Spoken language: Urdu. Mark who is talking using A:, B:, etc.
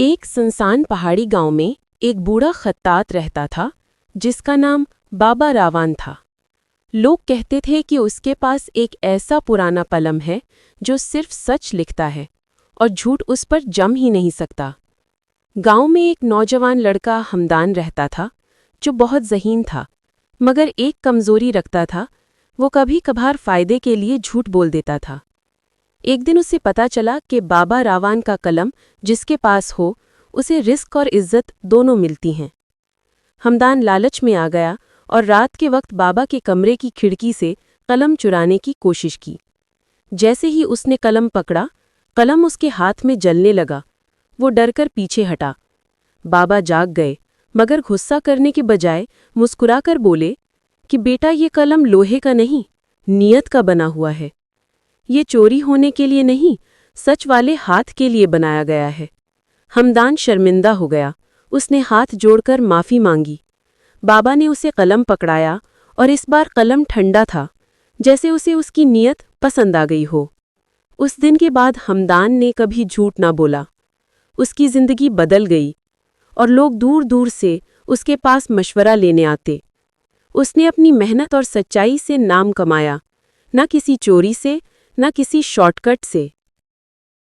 A: ایک سنسان پہاڑی گاؤں میں ایک بوڑھا خطاط رہتا تھا جس کا نام بابا راوان تھا۔ لوگ کہتے تھے کہ اس کے پاس ایک ایسا پرانا قلم ہے جو صرف سچ لکھتا ہے اور جھوٹ اس پر جم ہی نہیں سکتا۔ گاؤں میں ایک نوجوان لڑکا حمدان رہتا تھا جو بہت ذہین تھا مگر ایک کمزوری رکھتا تھا، وہ کبھی کبھار فائدے کے لیے جھوٹ بول دیتا تھا۔ ایک دن اسے پتا چلا کہ بابا راوان کا قلم جس کے پاس ہو اسے رزق اور عزت دونوں ملتی ہیں۔ حمدان لالچ میں آ گیا اور رات کے وقت بابا کے کمرے کی کھڑکی سے قلم چرانے کی کوشش کی۔ جیسے ہی اس نے قلم پکڑا، قلم اس کے ہاتھ میں جلنے لگا۔ وہ ڈر کر پیچھے ہٹا۔ بابا جاگ گئے مگر غصہ کرنے کے بجائے مسکرا کر بولے کہ بیٹا، یہ قلم لوہے کا نہیں، نیت کا بنا ہوا ہے۔ یہ چوری ہونے کے لیے نہیں، سچ والے ہاتھ کے لیے بنایا گیا ہے۔ حمدان شرمندہ ہو گیا۔ اس نے ہاتھ جوڑ کر معافی مانگی۔ بابا نے اسے قلم پکڑایا اور اس بار قلم ٹھنڈا تھا، جیسے اسے اس کی نیت پسند آ گئی ہو۔ اس دن کے بعد حمدان نے کبھی جھوٹ نہ بولا۔ اس کی زندگی بدل گئی اور لوگ دور دور سے اس کے پاس مشورہ لینے آتے۔ اس نے اپنی محنت اور سچائی سے نام کمایا، نہ کسی چوری سے، نہ کسی شارٹ کٹ سے۔